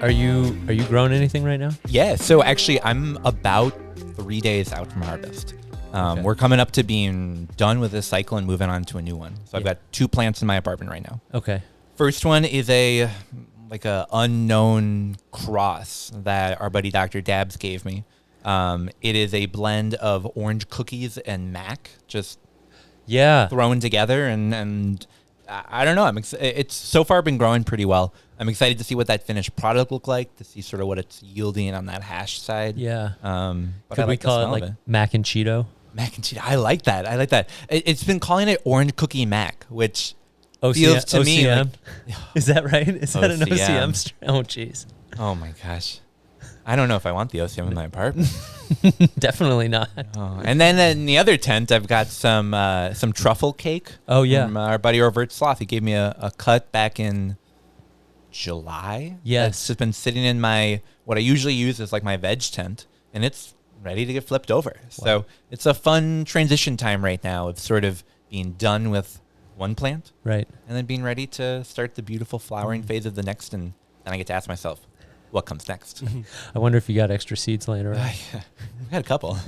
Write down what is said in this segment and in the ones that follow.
Are you growing anything right now? Yeah, so actually I'm about 3 days out from harvest. Okay. We're coming up to being done with this cycle and moving on to a new one. So I've got 2 plants in my apartment right now. Okay. First one is a unknown cross that our buddy Dr. Dabbs gave me. It is a blend of orange cookies and mac, just thrown together, and I don't know. It's so far been growing pretty well. I'm excited to see what that finished product look like, to see sort of what it's yielding on that hash side. Yeah. But Could we call it like mac and Cheeto? Mac and Cheeto. I like that. It's been calling it orange cookie mac, which feels to me like, is that right? Is that an OCM? OCM? Oh, jeez. Oh my gosh. I don't know if I want the OCM in my apartment. Definitely not. Oh. And then in the other tent, I've got some truffle cake. Oh, yeah. From our buddy Overt Sloth. He gave me a cut back in July. Yes. It's just been sitting in what I usually use is like my veg tent, and it's ready to get flipped over. Wow. So it's a fun transition time right now of sort of being done with one plant. Right. And then being ready to start the beautiful flowering phase of the next, and then I get to ask myself, what comes next? I wonder if you got extra seeds laying around. I've got a couple.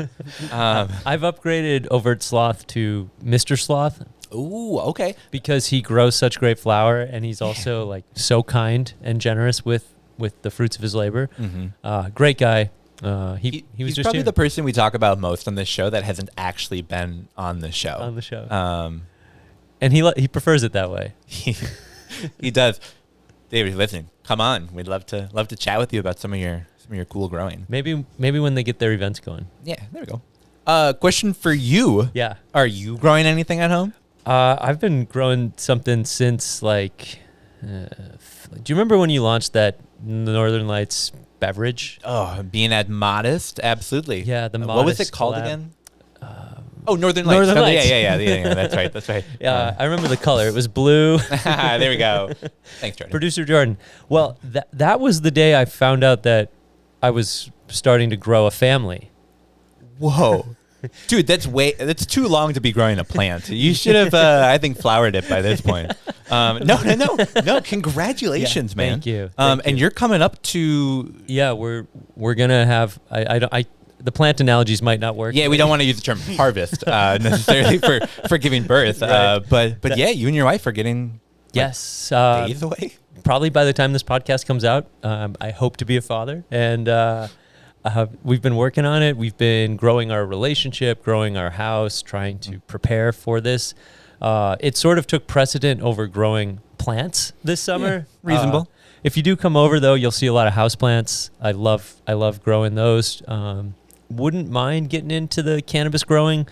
I've upgraded Overt Sloth to Mr. Sloth. Ooh, okay. Because he grows such great flower, and he's also like so kind and generous with the fruits of his labor. Mm-hmm. Great guy. He's just probably here. the person we talk about most on this show that hasn't actually been on the show. And he prefers it that way. He does. David, listen, come on. We'd love to chat with you about some of your cool growing. Maybe when they get their events going. Yeah, there we go. Question for you. Yeah. Are you growing anything at home? I've been growing something since do you remember when you launched that Northern Lights beverage? Oh, being at Modest, absolutely. Yeah, the Modest. What was it called again? Northern Lights. Northern Lights. Yeah. That's right. Yeah, I remember the color. It was blue. There we go. Thanks, Jordan. Producer Jordan. Well, that was the day I found out that I was starting to grow a family. Whoa. Dude, that's too long to be growing a plant. You should have, I think, flowered it by this point. No. Congratulations, man. Thank you. And you're coming up to. Yeah, we're gonna have. The plant analogies might not work. Yeah, we don't want to use the term harvest necessarily for giving birth. Right. But yeah, you and your wife are getting days away. Probably by the time this podcast comes out, I hope to be a father, and we've been working on it. We've been growing our relationship, growing our house, trying to prepare for this. It sort of took precedent over growing plants this summer. Yeah, reasonable. If you do come over, though, you'll see a lot of house plants. I love growing those. Wouldn't mind getting into the cannabis growing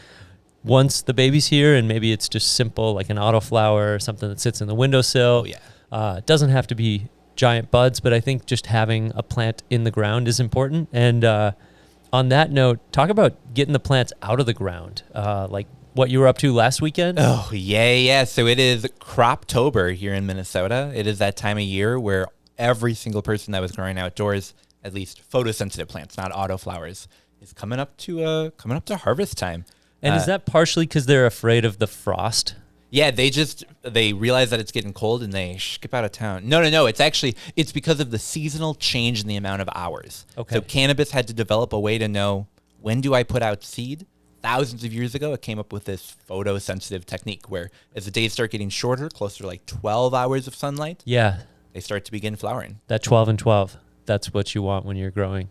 once the baby's here, and maybe it's just simple, like an autoflower or something that sits in the windowsill. It doesn't have to be giant buds, but I think just having a plant in the ground is important. And on that note, talk about getting the plants out of the ground, like what you were up to last weekend. Oh, yeah. So it is Croptober here in Minnesota. It is that time of year where every single person that was growing outdoors, at least photosensitive plants, not autoflowers, is coming up to harvest time. And is that partially because they're afraid of the frost? Yeah, they realize that it's getting cold and they skip out of town. No. It's because of the seasonal change in the amount of hours. Okay. So cannabis had to develop a way to know, when do I put out seed? Thousands of years ago, it came up with this photosensitive technique where as the days start getting shorter, closer to like 12 hours of sunlight, they start to begin flowering. That 12 and 12, that's what you want when you're growing.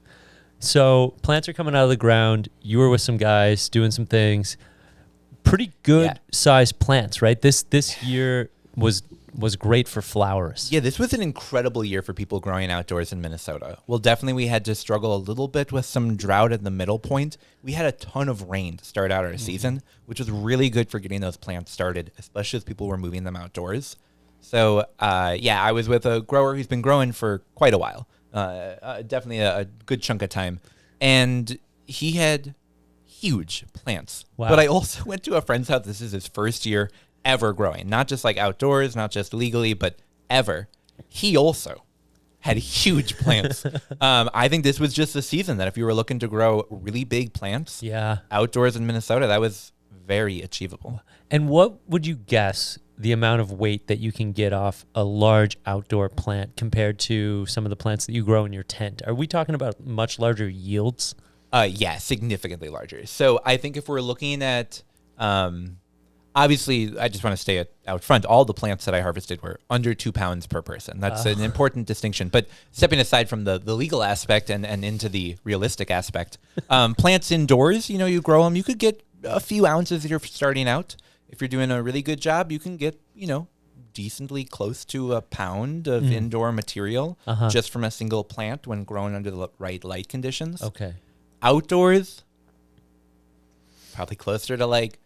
So plants are coming out of the ground. You were with some guys doing some things. Pretty good sized plants, right? This year was great for flowers. Yeah, this was an incredible year for people growing outdoors in Minnesota. Well, definitely we had to struggle a little bit with some drought at the middle point. We had a ton of rain to start out our season, which was really good for getting those plants started, especially as people were moving them outdoors. So, I was with a grower who's been growing for quite a while. Definitely a good chunk of time. And he had huge plants. Wow. But I also went to a friend's house. This is his first year ever growing, not just like outdoors, not just legally, but ever. He also had huge plants. I think this was just the season that if you were looking to grow really big plants outdoors in Minnesota, that was very achievable. And what would you guess the amount of weight that you can get off a large outdoor plant compared to some of the plants that you grow in your tent? Are we talking about much larger yields? Yeah, significantly larger. So I think if we're looking at, obviously, I just want to stay out front. All the plants that I harvested were under 2 pounds per person. That's an important distinction. But stepping aside from the legal aspect and into the realistic aspect, plants indoors, you grow them. You could get a few ounces if you're starting out. If you're doing a really good job, you can get, decently close to a pound of indoor material just from a single plant when grown under the right light conditions. Okay. Outdoors, probably closer to like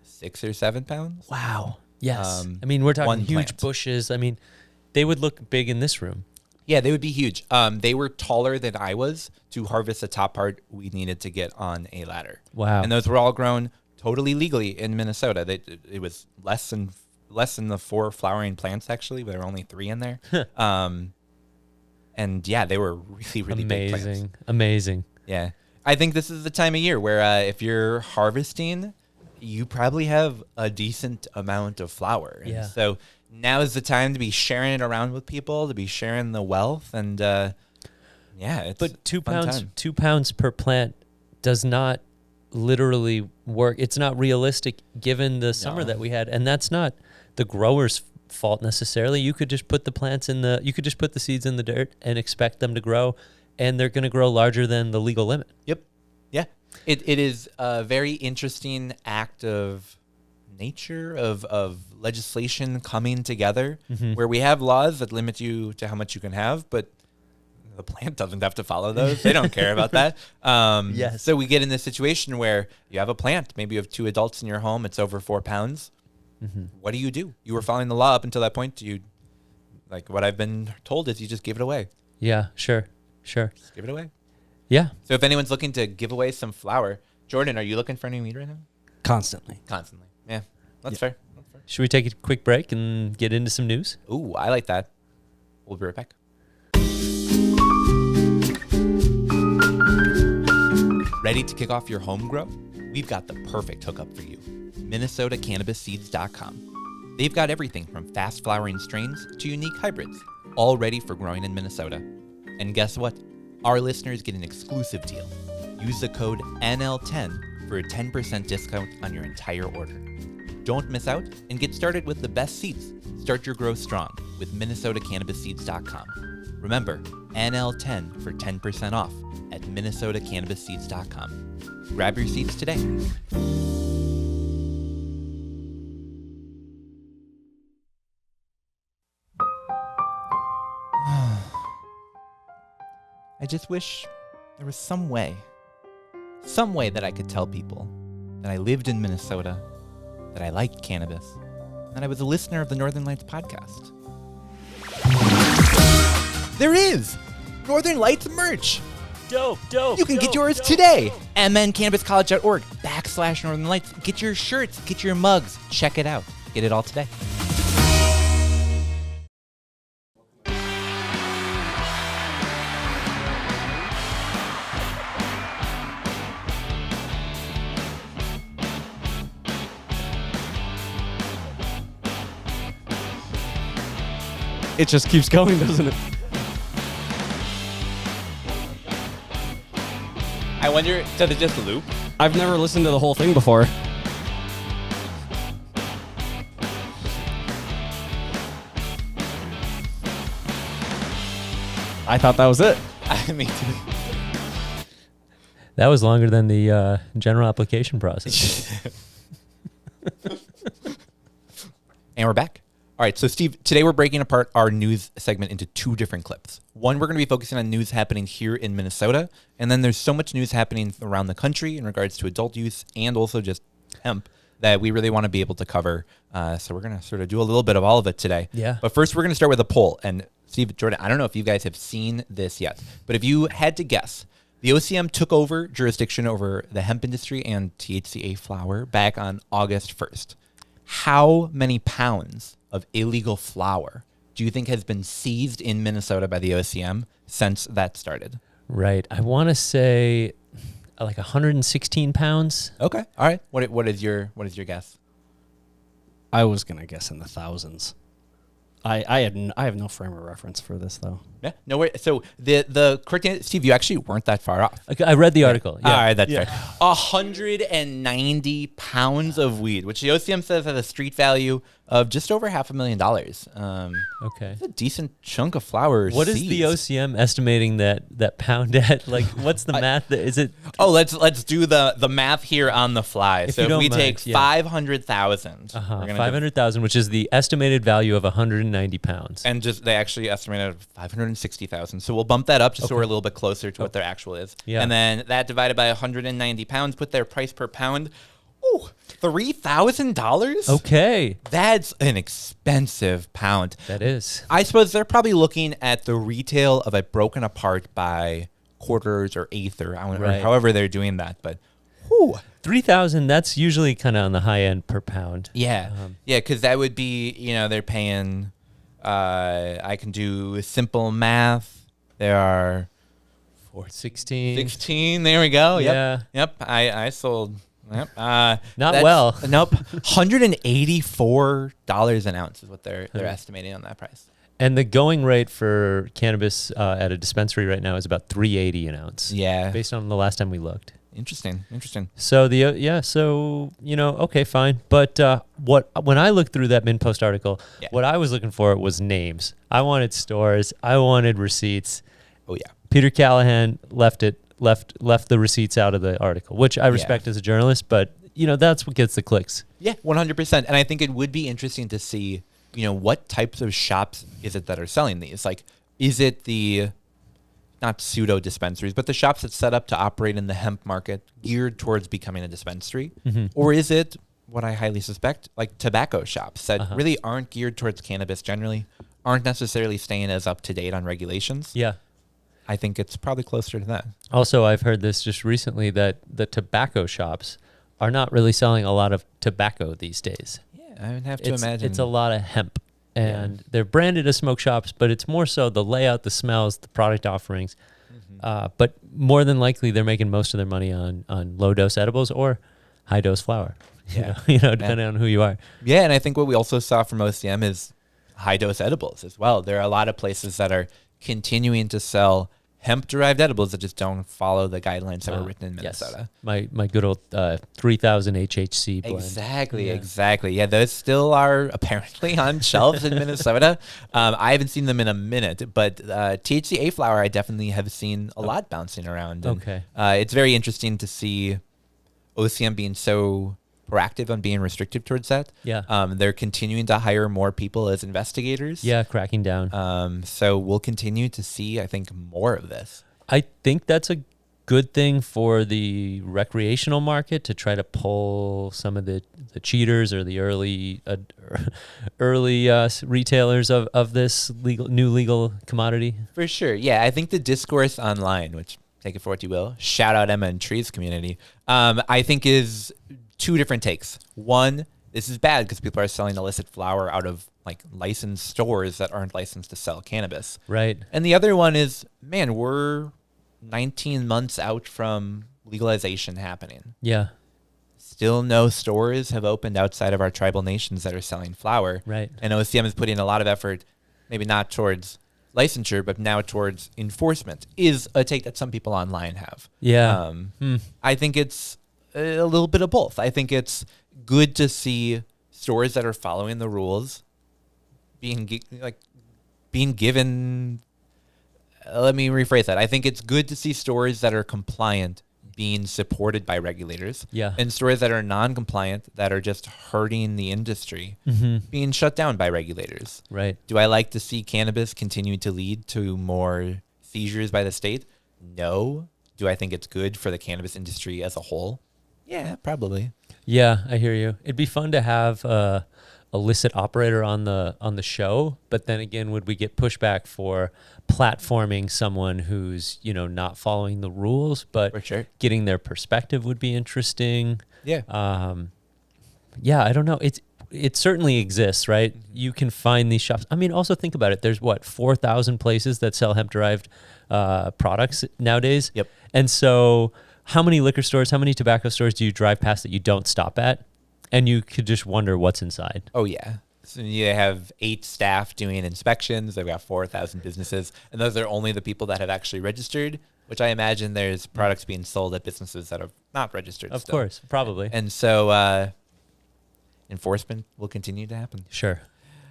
6 or 7 pounds. Wow. Yes. We're talking huge plant. bushes. They would look big in this room. Yeah, they would be huge. They were taller than I was. To harvest the top part, we needed to get on a ladder. Wow. And those were all grown totally legally in Minnesota. It was less than the 4 flowering plants, actually. There were only 3 in there. And yeah, they were really, really big plants. Amazing. Yeah. I think this is the time of year where if you're harvesting, you probably have a decent amount of flower. And yeah. So now is the time to be sharing it around with people, to be sharing the wealth. And it's but 2 fun pounds, time. 2 pounds per plant does not literally work. It's not realistic given the summer that we had. And that's not the grower's fault necessarily. You could just put the seeds in the dirt and expect them to grow, and they're going to grow larger than the legal limit. Yep. Yeah. It is a very interesting act of nature, of legislation coming together, where we have laws that limit you to how much you can have, but the plant doesn't have to follow those. They don't care about that. Yes. So we get in this situation where you have a plant, maybe you have 2 adults in your home, it's over 4 pounds. What do? You were following the law up until that point. What I've been told is you just give it away. Yeah, sure. Just give it away. Yeah. So if anyone's looking to give away some flower, Jordan, are you looking for any weed right now? Constantly. Yeah. That's fair. Should we take a quick break and get into some news? Ooh, I like that. We'll be right back. Ready to kick off your home grow? We've got the perfect hookup for you. MinnesotaCannabisSeeds.com. They've got everything from fast flowering strains to unique hybrids, all ready for growing in Minnesota. And guess what? Our listeners get an exclusive deal. Use the code NL10 for a 10% discount on your entire order. Don't miss out and get started with the best seeds. Start your growth strong with MinnesotaCannabisSeeds.com. Remember, NL10 for 10% off at MinnesotaCannabisSeeds.com. Grab your seeds today. I just wish there was some way that I could tell people that I lived in Minnesota, that I liked cannabis, and that I was a listener of the Northern Lights podcast. There is! Northern Lights merch! Dope. You can get yours today! mncannabiscollege.org/Northern Lights. Get your shirts, get your mugs, check it out. Get it all today. It just keeps going, doesn't it? I wonder, does it just loop? I've never listened to the whole thing before. I thought that was it. Me too. That was longer than the general application process. And we're back. All right, so Steve, today we're breaking apart our news segment into 2 different clips. One, we're going to be focusing on news happening here in Minnesota, and then there's so much news happening around the country in regards to adult use and also just hemp that we really want to be able to cover. So we're going to sort of do a little bit of all of it today. Yeah. But first, we're going to start with a poll. And Steve, Jordan, I don't know if you guys have seen this yet, but if you had to guess, the OCM took over jurisdiction over the hemp industry and THCA flower back on August 1st. How many pounds of illegal flower do you think has been seized in Minnesota by the OCM since that started? Right. I want to say like 116 pounds. Okay. All right. What is your guess? I was gonna guess in the thousands. I have no frame of reference for this though. Yeah, no way. So the correct answer, Steve, you actually weren't that far off. I read the article. Yeah. All right, that's fair. 190 pounds of weed, which the OCM says has a street value of just over $500,000. Okay. That's a decent chunk of flower. What is the OCM estimating that pound at? Like, what's the math? Is it? Oh, let's do the math here on the fly. So if we take 500,000, 500,000, which is the estimated value of 190 pounds, and just they actually estimated 560,000. So we'll bump that up just so we're a little bit closer to what their actual is. Yeah. And then that divided by 190 pounds, put their price per pound. Ooh, $3,000? Okay. That's an expensive pound. That is. I suppose they're probably looking at the retail of it broken apart by quarters or eighth or however they're doing that. But whew. 3,000, that's usually kind of on the high end per pound. Yeah. Yeah, because that would be, they're paying, I can do simple math. There are 16. 16. There we go. Yeah. Yep. I sold. Yep. Not well. Nope. $184 an ounce is what they're estimating on that price. And the going rate for cannabis at a dispensary right now is about $3.80 an ounce. Yeah. Based on the last time we looked. Interesting. So okay, fine. But when I looked through that MinPost article, what I was looking for was names. I wanted stores. I wanted receipts. Oh yeah. Peter Callahan left the receipts out of the article, which I respect as a journalist, but that's what gets the clicks. Yeah, 100%. And I think it would be interesting to see, what types of shops is it that are selling these? Like, is it the not pseudo dispensaries, but the shops that set up to operate in the hemp market geared towards becoming a dispensary? Mm-hmm. Or is it what I highly suspect, like tobacco shops that really aren't geared towards cannabis generally, aren't necessarily staying as up to date on regulations? Yeah. I think it's probably closer to that. Also, I've heard this just recently that the tobacco shops are not really selling a lot of tobacco these days. Yeah, I would have to imagine. It's a lot of hemp. And they're branded as smoke shops, but it's more so the layout, the smells, the product offerings. But more than likely, they're making most of their money on low-dose edibles or high-dose flower, depending on who you are. Yeah, and I think what we also saw from OCM is high-dose edibles as well. There are a lot of places that are continuing to sell hemp-derived edibles that just don't follow the guidelines that were written in Minnesota. Yes. My good old 3,000 HHC blend. Exactly. Yeah, those still are apparently on shelves in Minnesota. I haven't seen them in a minute, but THC flower I definitely have seen a lot bouncing around. And, it's very interesting to see OCM being so proactive on being restrictive towards that. Yeah. They're continuing to hire more people as investigators. Yeah, cracking down. So we'll continue to see, I think, more of this. I think that's a good thing for the recreational market to try to pull some of the cheaters or the early retailers of this new legal commodity. For sure. Yeah, I think the discourse online, which take it for what you will, shout out Emma and Tree's community, I think is two different takes. One, this is bad because people are selling illicit flower out of like licensed stores that aren't licensed to sell cannabis. Right. And the other one is, man, we're 19 months out from legalization happening. Yeah. Still no stores have opened outside of our tribal nations that are selling flower. Right. And OCM is putting a lot of effort, maybe not towards licensure, but now towards enforcement, is a take that some people online have. Yeah. I think it's a little bit of both. I think it's good to see stores that are following the rules being given. Let me rephrase that. I think it's good to see stores that are compliant being supported by regulators. Yeah. And stores that are non-compliant, that are just hurting the industry, being shut down by regulators. Right. Do I like to see cannabis continue to lead to more seizures by the state? No. Do I think it's good for the cannabis industry as a whole? Yeah, probably. Yeah, I hear you. It'd be fun to have a illicit operator on the show, but then again, would we get pushback for platforming someone who's not following the rules, but for sure, getting their perspective would be interesting. Yeah. I don't know. It certainly exists, right? You can find these shops. I mean, also think about it. There's 4,000 places that sell hemp-derived products nowadays. Yep. And so how many liquor stores, how many tobacco stores do you drive past that you don't stop at? And you could just wonder what's inside. Oh, yeah. So they have 8 staff doing inspections. They've got 4,000 businesses. And those are only the people that have actually registered, which I imagine there's products being sold at businesses that are not registered. Of still. course, probably. And so enforcement will continue to happen. Sure.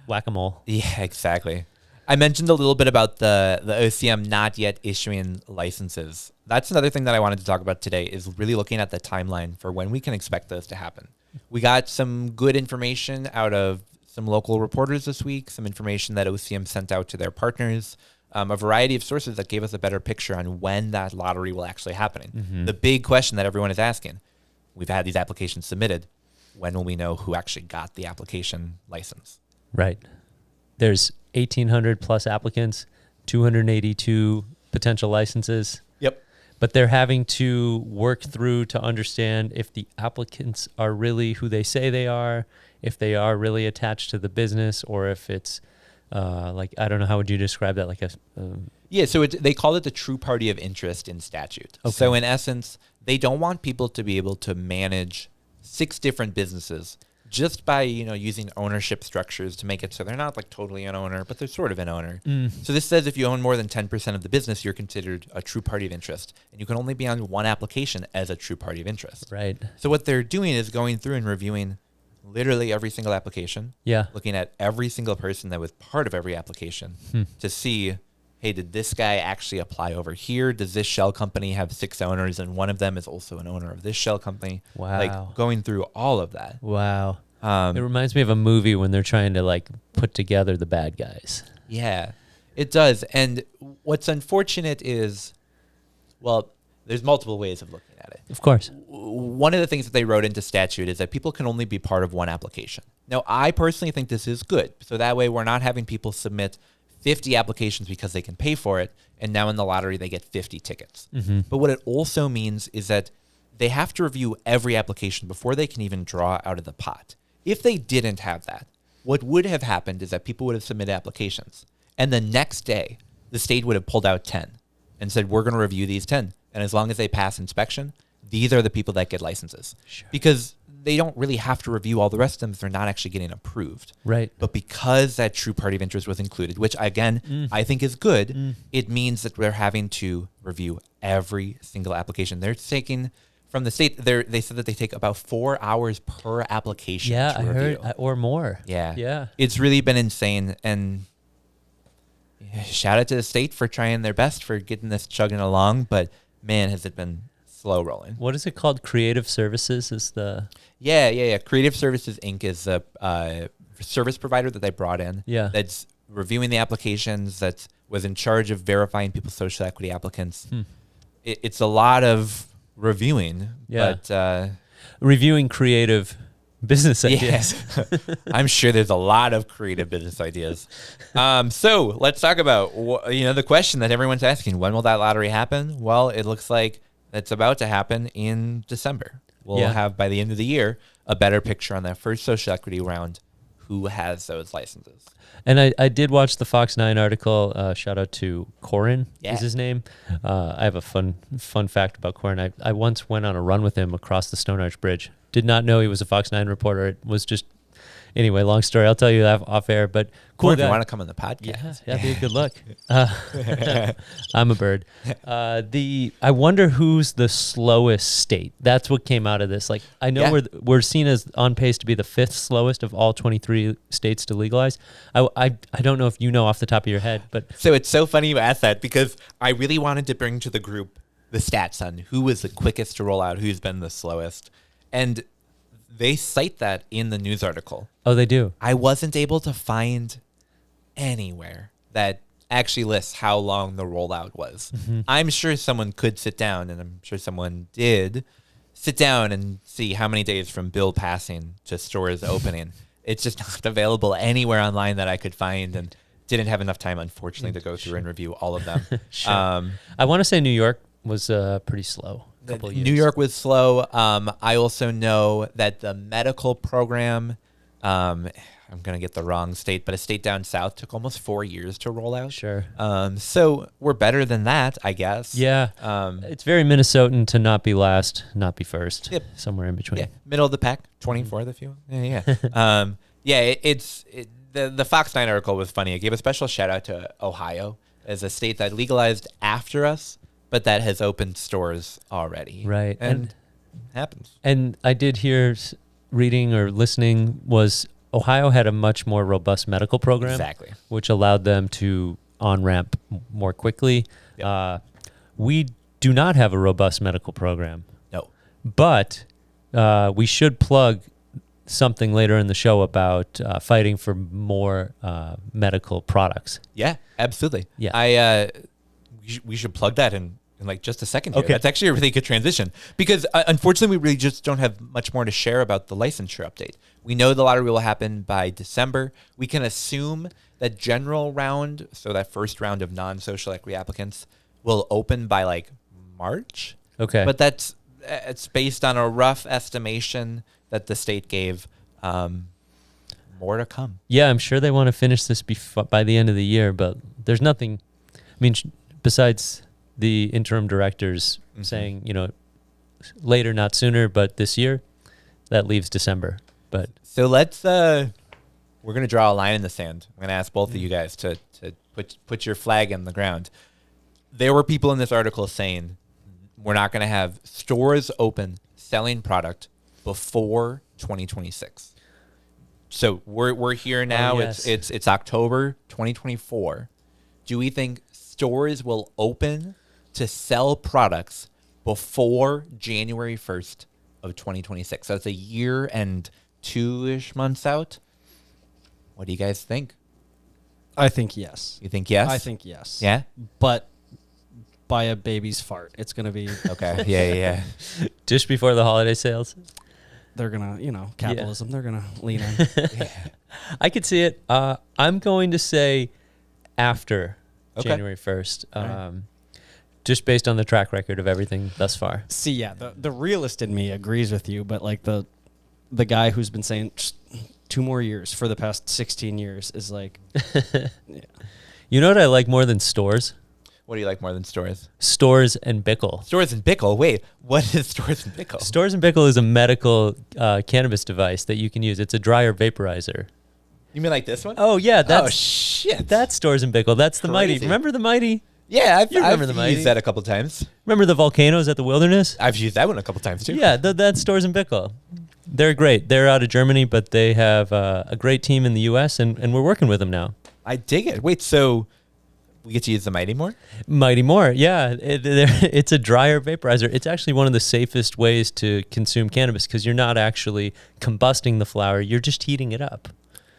Whack-a-mole. Yeah, exactly. I mentioned a little bit about the OCM not yet issuing licenses. That's another thing that I wanted to talk about today is really looking at the timeline for when we can expect those to happen. We got some good information out of some local reporters this week, some information that OCM sent out to their partners, a variety of sources that gave us a better picture on when that lottery will actually happen. The big question that everyone is asking, we've had these applications submitted. When will we know who actually got the application license? Right. There's 1,800 plus applicants, 282 potential licenses. Yep. But they're having to work through to understand if the applicants are really who they say they are, if they are really attached to the business, or if it's like, I don't know, how would you describe that? Like Yeah, so they call it the true party of interest in statute. Okay. So in essence, they don't want people to be able to manage 6 different businesses just by, using ownership structures to make it so they're not like totally an owner, but they're sort of an owner. So this says if you own more than 10% of the business, you're considered a true party of interest. And you can only be on one application as a true party of interest. Right. So what they're doing is going through and reviewing literally every single application, Yeah. looking at every single person that was part of every application to see, hey, did this guy actually apply over here? Does this shell company have 6 owners and one of them is also an owner of this shell company? Wow. Like going through all of that. Wow. It reminds me of a movie when they're trying to like put together the bad guys. Yeah, it does. And what's unfortunate is, well, there's multiple ways of looking at it. Of course. One of the things that they wrote into statute is that people can only be part of one application. Now, I personally think this is good. So that way we're not having people submit 50 applications because they can pay for it, and now in the lottery they get 50 tickets. But what it also means is that they have to review every application before they can even draw out of the pot. If they didn't have that, what would have happened is that people would have submitted applications, and the next day the state would have pulled out 10 and said, we're going to review these 10. And as long as they pass inspection, these are the people that get licenses. Sure. Because they don't really have to review all the rest of them if they're not actually getting approved. Right. But because that true party of interest was included, which again, I think is good, it means that they're having to review every single application. They're taking, from the state, they said that they take about 4 hours per application Yeah, to I review. heard, or more. Yeah. Yeah. It's really been insane. And shout out to the state for trying their best for getting this chugging along. But man, has it been slow rolling. What is it called? Creative Services is the... Yeah. Creative Services Inc. is a service provider that they brought in. Yeah. That's reviewing the applications, that was in charge of verifying people's social equity applicants. It's a lot of reviewing. Yeah. But Reviewing creative business ideas. yes, I'm sure there's a lot of creative business ideas. So let's talk about the question that everyone's asking: when will that lottery happen? Well, it looks like it's about to happen in December. We'll have by the end of the year a better picture on that first social equity round, who has those licenses. And I did watch the Fox 9 article. Shout out to Corin is his name. I have a fun fact about Corin. I once went on a run with him across the Stone Arch Bridge. Did not know he was a Fox 9 reporter. It was just, anyway, long story. I'll tell you that off air. But cool Corin, guy. if you want to come on the podcast. Yeah, be a good luck. I'm a bird. I wonder who's the slowest state. That's what came out of this. Like, I know we're seen as on pace to be the 5th slowest of all 23 states to legalize. I don't know if you know off the top of your head, but So it's so funny you asked that, because I really wanted to bring to the group the stats on who was the quickest to roll out, who's been the slowest. And they cite that in the news article. oh, they do. I wasn't able to find anywhere that actually lists how long the rollout was. I'm sure someone could sit down, and I'm sure someone did sit down and see how many days from bill passing to stores opening. It's just not available anywhere online that I could find, and didn't have enough time, unfortunately, to go through and review all of them. Sure. I want to say New York was pretty slow. Couple of years. New York was slow. I also know that the medical program, I I'm going to get the wrong state, but a state down south took almost 4 years to roll out. Sure. So we're better than that, I guess. Yeah. It's very Minnesotan to not be last, not be first. Yep. Somewhere in between. Yeah, middle of the pack, 24th if you. Yeah. The Fox 9 article was funny. It gave a special shout out to Ohio as a state that legalized after us, but that has opened stores already. Right. And it happens. And I did hear reading or listening was Ohio had a much more robust medical program. Exactly. Which allowed them to on-ramp more quickly. Yep. We do not have a robust medical program. No. But we should plug something later in the show about fighting for more medical products. Yeah, absolutely. Yeah. We should plug that in like just a second here. Okay. That's actually a really good transition because unfortunately we really just don't have much more to share about the licensure update. We know the lottery will happen by December. We can assume that general round, so that first round of non-social equity applicants, will open by like March. Okay. But it's based on a rough estimation that the state gave. More to come. Yeah, I'm sure they want to finish this by the end of the year, but there's nothing. I mean, besides the interim directors saying, later, not sooner, but this year, that leaves December. But so let's we're gonna draw a line in the sand. I'm gonna ask both of you guys to put your flag in the ground. There were people in this article saying we're not gonna have stores open selling product before 2026. So we're here now. Oh, yes. It's October 2024. Do we think stores will open to sell products before January 1st of 2026? So it's a year and 2-ish months out. What do you guys think? I think yes. You think yes? I think yes. Yeah? But by a baby's fart. It's going to be, Okay. Yeah. just before the holiday sales. they're going to, capitalism, they're going to lean in. I could see it. I'm going to say after Okay. January 1st, Right. just based on the track record of everything thus far. See, yeah, the realist in me agrees with you, but like the guy who's been saying just 2 more years for the past 16 years is like, yeah. You know what I like more than stores? What do you like more than stores? Stores and Bickle. Stores and Bickle. Wait, what is Stores and Bickle? Stores and Bickle is a medical cannabis device that you can use. It's a dryer vaporizer. You mean like this one? Oh, yeah. Oh, shit. That's Stores and Bickle. That's the Mighty. Crazy. Remember the Mighty? Yeah, I've remember the Mighty. used that a couple times. Remember the volcanoes at the Wilderness? I've used that one a couple times too. Yeah, that's Stores and Bickle. They're great. They're out of Germany, but they have a great team in the U.S., and we're working with them now. I dig it. Wait, so we get to use the Mighty more? Mighty More, yeah. It's a dryer vaporizer. It's actually one of the safest ways to consume cannabis because you're not actually combusting the flower. You're just heating it up.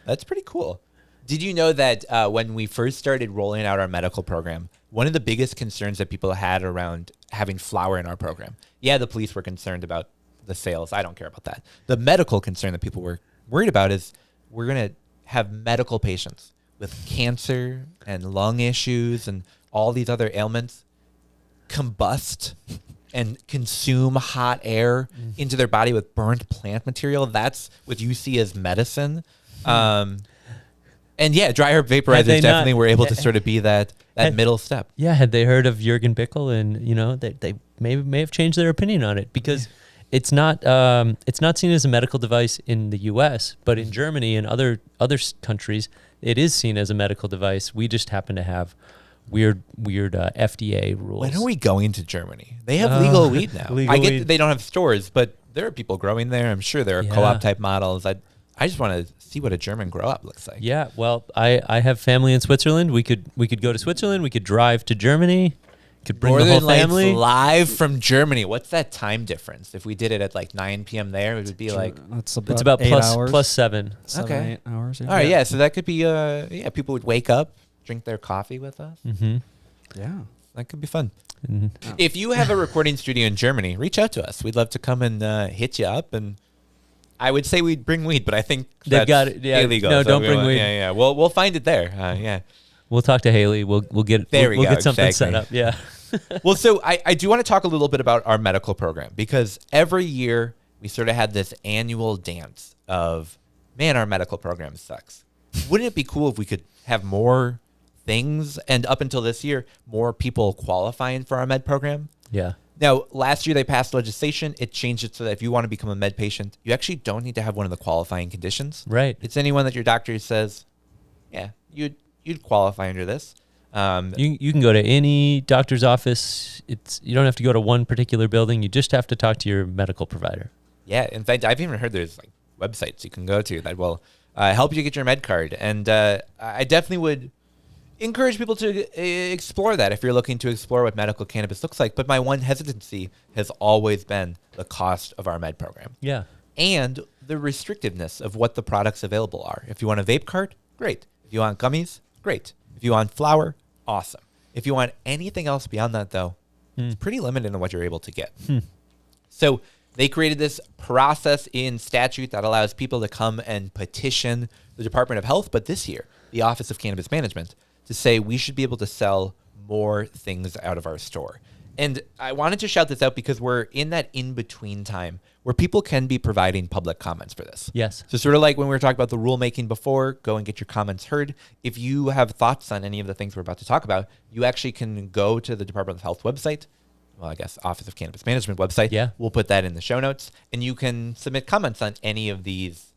That's pretty cool. Did you know that when we first started rolling out our medical program, one of the biggest concerns that people had around having flower in our program, yeah, the police were concerned about the sales. I don't care about that. The medical concern that people were worried about is we're going to have medical patients with cancer and lung issues and all these other ailments combust and consume hot air into their body with burnt plant material. That's what you see as medicine. And yeah, dry herb vaporizers definitely were able to sort of be that middle step. Yeah, had they heard of Jürgen Bickle, and they may have changed their opinion on it because it's not seen as a medical device in the U.S., but in Germany and other countries, it is seen as a medical device. We just happen to have weird FDA rules. When are we going to Germany? They have legal weed now. I get that they don't have stores, but there are people growing there. I'm sure there are co-op type models. I just want to see what a German grow up looks like. Yeah, well, I have family in Switzerland. We could go to Switzerland. We could drive to Germany. Could bring Northern the whole family Lights live from Germany. What's that time difference? If we did it at like 9 p.m. there, it would be like It's It's about 8 hours. plus 7. 7, Okay. 8 hours. Yeah. all right. Yeah, so that could be people would wake up, drink their coffee with us. Mm-hmm. Yeah. That could be fun. Mm-hmm. If you have a recording studio in Germany, reach out to us. We'd love to come and hit you up. And I would say we'd bring weed, but I think They've that's got it. Yeah, illegal. no, so don't we bring won't- weed. Yeah. We'll find it there. Yeah. We'll talk to Haley. We'll get There we we'll go, get something set exactly. up. Yeah. Well, so I do want to talk a little bit about our medical program because every year we sort of had this annual dance of man, our medical program sucks. Wouldn't it be cool if we could have more things? And up until this year, more people qualifying for our med program. Yeah. Now, last year they passed legislation. It changed it so that if you want to become a med patient, you actually don't need to have one of the qualifying conditions. Right. It's anyone that your doctor says, yeah, you'd qualify under this. You can go to any doctor's office. You don't have to go to one particular building. You just have to talk to your medical provider. Yeah. In fact, I've even heard there's like websites you can go to that will help you get your med card. And I definitely would encourage people to explore that if you're looking to explore what medical cannabis looks like. But my one hesitancy has always been the cost of our med program. Yeah. And the restrictiveness of what the products available are. If you want a vape cart, great. If you want gummies, great. If you want flour, awesome. If you want anything else beyond that, though, it's pretty limited in what you're able to get. So they created this process in statute that allows people to come and petition the Department of Health, but this year, the Office of Cannabis Management, to say we should be able to sell more things out of our store. And I wanted to shout this out because we're in that in-between time where people can be providing public comments for this. Yes. So sort of like when we were talking about the rulemaking before, go and get your comments heard. If you have thoughts on any of the things we're about to talk about, you actually can go to the Department of Health website. Well, I guess Office of Cannabis Management website. Yeah. We'll put that in the show notes. And you can submit comments on any of these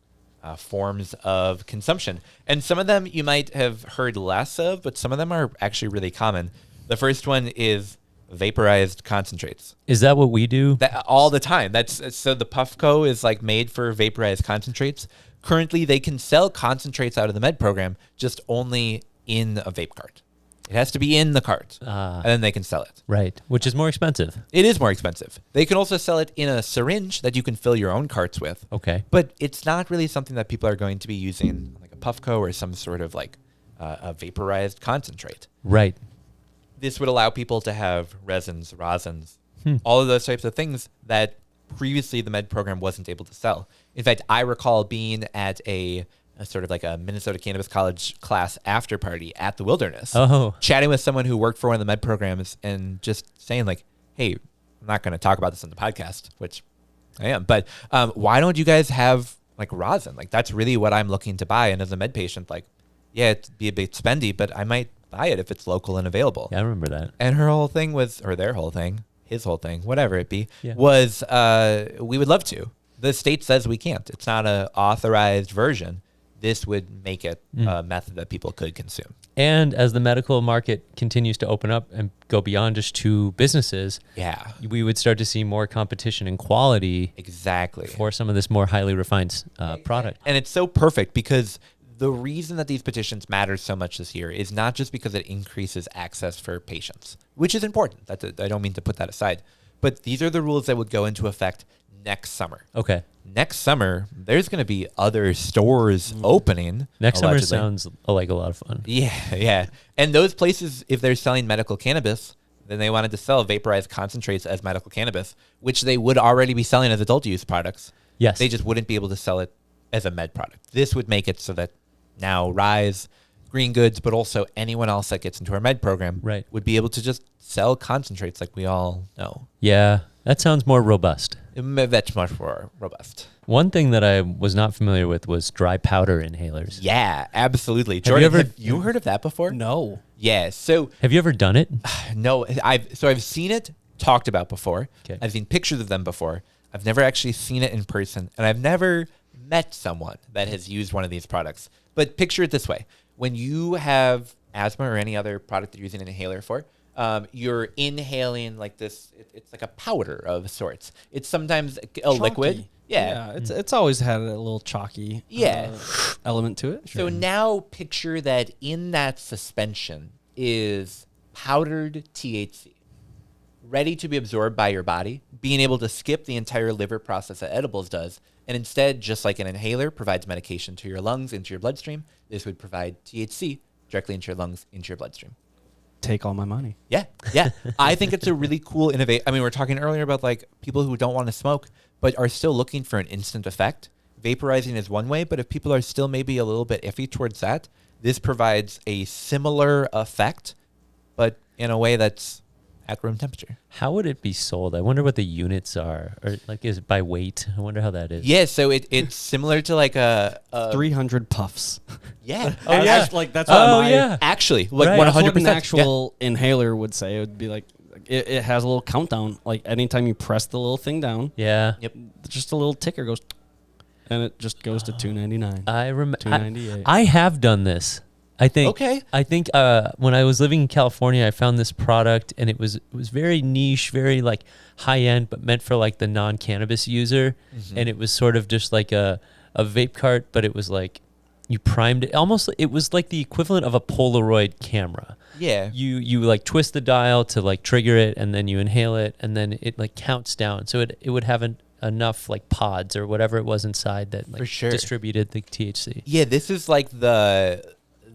forms of consumption. And some of them you might have heard less of, but some of them are actually really common. The first one is vaporized concentrates. Is that what we do? That, all the time. That's so the Puffco is like made for vaporized concentrates. Currently, they can sell concentrates out of the med program, just only in a vape cart. It has to be in the cart, and then they can sell it. Right. Which is more expensive. It is more expensive. They can also sell it in a syringe that you can fill your own carts with. Okay. But it's not really something that people are going to be using like a Puffco or some sort of like a vaporized concentrate. Right. This would allow people to have resins, rosins, all of those types of things that previously the med program wasn't able to sell. In fact, I recall being at a sort of like a Minnesota Cannabis College class after party at the Wilderness, chatting with someone who worked for one of the med programs and just saying like, hey, I'm not going to talk about this on the podcast, which I am, but why don't you guys have like rosin? Like that's really what I'm looking to buy. And as a med patient, like, yeah, it'd be a bit spendy, but I might buy it if it's local and available. Yeah, I remember that. And her whole thing was, or their whole thing, his whole thing, whatever it be, Yeah. was we would love to. The state says we can't. It's not an authorized version. This would make it a method that people could consume. And as the medical market continues to open up and go beyond just two businesses, Yeah, we would start to see more competition and quality exactly. for some of this more highly refined product. And it's so perfect because the reason that these petitions matter so much this year is not just because it increases access for patients, which is important. I don't mean to put that aside. But these are the rules that would go into effect next summer. Okay. Next summer, there's going to be other stores opening. Next allegedly. summer sounds like a lot of fun. Yeah. And those places, if they're selling medical cannabis, then they wanted to sell vaporized concentrates as medical cannabis, which they would already be selling as adult use products. Yes. They just wouldn't be able to sell it as a med product. This would make it so that now Rise, Green Goods, but also anyone else that gets into our med program Right. would be able to just sell concentrates like we all know. Yeah, that sounds more robust. That's much more robust. One thing that I was not familiar with was dry powder inhalers. Yeah, absolutely. you Jordan, ever- have you heard of that before? No. Yeah. So Have you ever done it? no, I've seen it talked about before. Okay. I've seen pictures of them before. I've never actually seen it in person, and I've never met someone that has used one of these products. But picture it this way: when you have asthma or any other product that you're using an inhaler for, you're inhaling like this. It's like a powder of sorts. It's sometimes a liquid. Chalky. Yeah. It's always had a little chalky Yeah. element to it. So now picture that in that suspension is powdered THC, ready to be absorbed by your body, being able to skip the entire liver process that edibles does, and instead, just like an inhaler provides medication to your lungs, into your bloodstream, this would provide THC directly into your lungs, into your bloodstream. Take all my money. Yeah. I think it's a really cool innovation. I mean, we were talking earlier about like people who don't want to smoke, but are still looking for an instant effect. Vaporizing is one way, but if people are still maybe a little bit iffy towards that, this provides a similar effect, but in a way that's at room temperature. How would it be sold? I wonder what the units are, or like is it by weight? I wonder how that is. Yeah, so it's similar to like a 300 puffs. yeah. Oh, yeah. Like that's what Oh my, yeah. Actually, like Right. 100%. That's what an Yeah. actual inhaler would say. It would be like it has a little countdown. Like anytime you press the little thing down, Yeah. Yep. just a little ticker goes, and it just goes to $2.99. I remember. $2.98. I have done this. I think. Okay. I think when I was living in California, I found this product, and it was very niche, very like high end, but meant for like the non-cannabis user. And it was sort of just like a vape cart, but it was like you primed it. Almost, it was like the equivalent of a Polaroid camera. Yeah. You like twist the dial to like trigger it, and then you inhale it, and then it like counts down. So it would have enough like pods or whatever it was inside that like For sure. distributed the THC. Yeah, this is like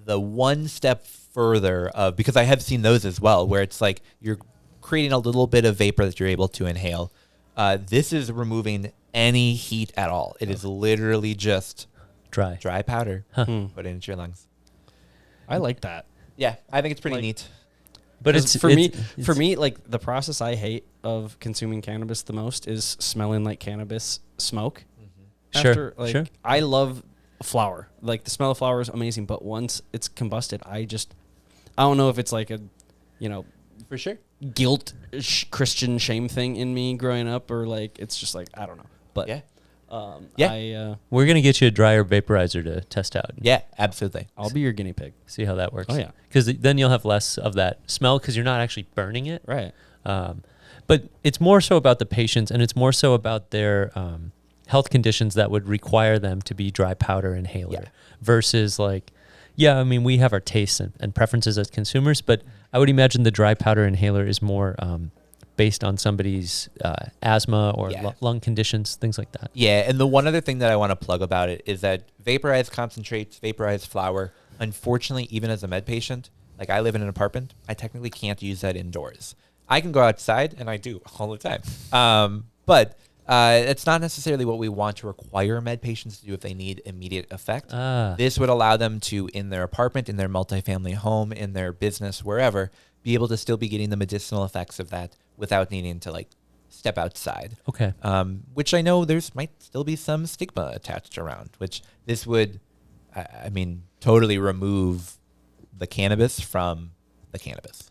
the one step further of, because I have seen those as well, where it's like you're creating a little bit of vapor that you're able to inhale. This is removing any heat at all. It is literally just Dry. dry powder Hmm. put into your lungs. I like that. Yeah, I think it's pretty Like- neat. But 'Cause it's for it's- me, like the process I hate of consuming cannabis the most is smelling like cannabis smoke. Sure, After, like, sure. I love flower. Like the smell of flower is amazing, but once it's combusted, I don't know if it's like a, For sure. guilt Christian shame thing in me growing up, or like it's just like I don't know. But Yeah. yeah, We're gonna get you a dryer vaporizer to test out. Yeah, absolutely. I'll be your guinea pig. See how that works. Oh, yeah. Because then you'll have less of that smell because you're not actually burning it. Right. But it's more so about the patients, and it's more so about their health conditions that would require them to be dry powder inhaler Yeah. versus like, yeah, I mean, we have our tastes and preferences as consumers, but I would imagine the dry powder inhaler is more based on somebody's asthma or Yeah. lung conditions, things like that. Yeah, and the one other thing that I want to plug about it is that vaporized concentrates, vaporized flower, unfortunately, even as a med patient, like I live in an apartment, I technically can't use that indoors. I can go outside, and I do all the time. But it's not necessarily what we want to require med patients to do if they need immediate effect. This would allow them to, in their apartment, in their multifamily home, in their business, wherever, be able to still be getting the medicinal effects of that without needing to like step outside. Okay. Which I know might still be some stigma attached around, which this would, I mean, totally remove the cannabis from the cannabis.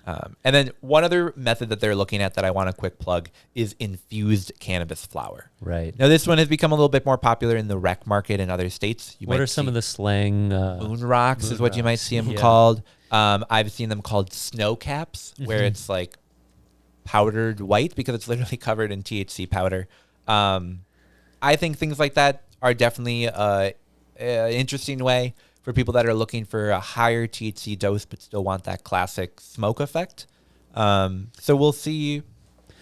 And then one other method that they're looking at that I want to quick plug is infused cannabis flower. Right. Now, this one has become a little bit more popular in the rec market in other states. What are some of the slang? moon rocks is what you might rocks. see them Yeah. called. I've seen them called snow caps, where it's like powdered white because it's literally covered in THC powder. I think things like that are definitely an interesting way for people that are looking for a higher THC dose but still want that classic smoke effect. So we'll see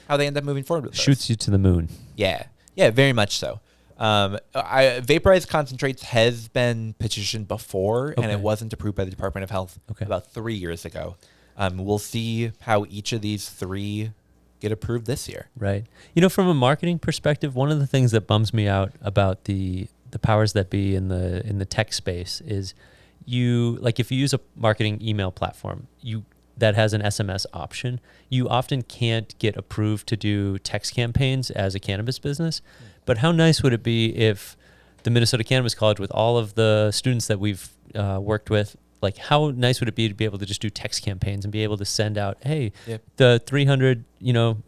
how they end up moving forward with those. Shoots you to the moon. Yeah, very much so. Vaporized concentrates has been petitioned before, and Okay. it wasn't approved by the Department of Health about 3 years ago. We'll see how each of these three get approved this year. Right. From a marketing perspective, one of the things that bums me out about the powers that be in the tech space is if you use a marketing email platform, that has an SMS option, you often can't get approved to do text campaigns as a cannabis business. But how nice would it be if the Minnesota Cannabis College, with all of the students that we've worked with, like how nice would it be to be able to just do text campaigns and be able to send out, hey, the 300,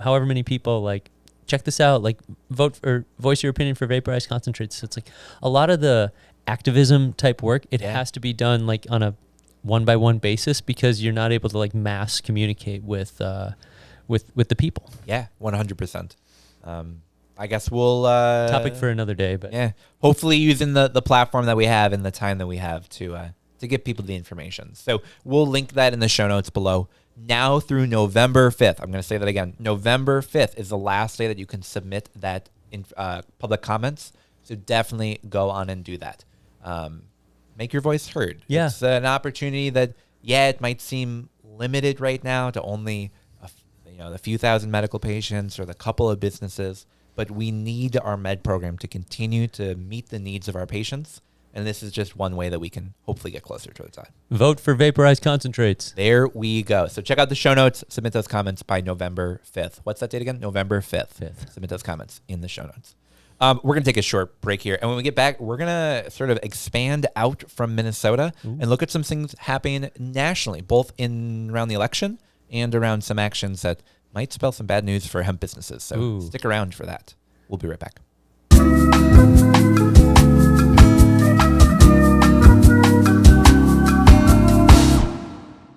however many people, like, check this out, like vote or voice your opinion for vaporized concentrates. So it's like a lot of the activism type work, it has to be done like on a one-by-one basis because you're not able to like mass communicate with the people. Yeah, 100%. I guess we'll Topic for another day, but hopefully using the platform that we have and the time that we have to give people the information. So we'll link that in the show notes below. Now through November 5th, I'm going to say that again. November 5th is the last day that you can submit that in public comments. So definitely go on and do that. Make your voice heard. Yeah. It's an opportunity that, it might seem limited right now to only the few thousand medical patients or the couple of businesses, but we need our med program to continue to meet the needs of our patients. And this is just one way that we can hopefully get closer towards that. Vote for vaporized concentrates. There we go. So check out the show notes. Submit those comments by November 5th. What's that date again? November 5th. Submit those comments in the show notes. We're going to take a short break here. And when we get back, we're going to sort of expand out from Minnesota and look at some things happening nationally, both around the election and around some actions that might spell some bad news for hemp businesses. So stick around for that. We'll be right back.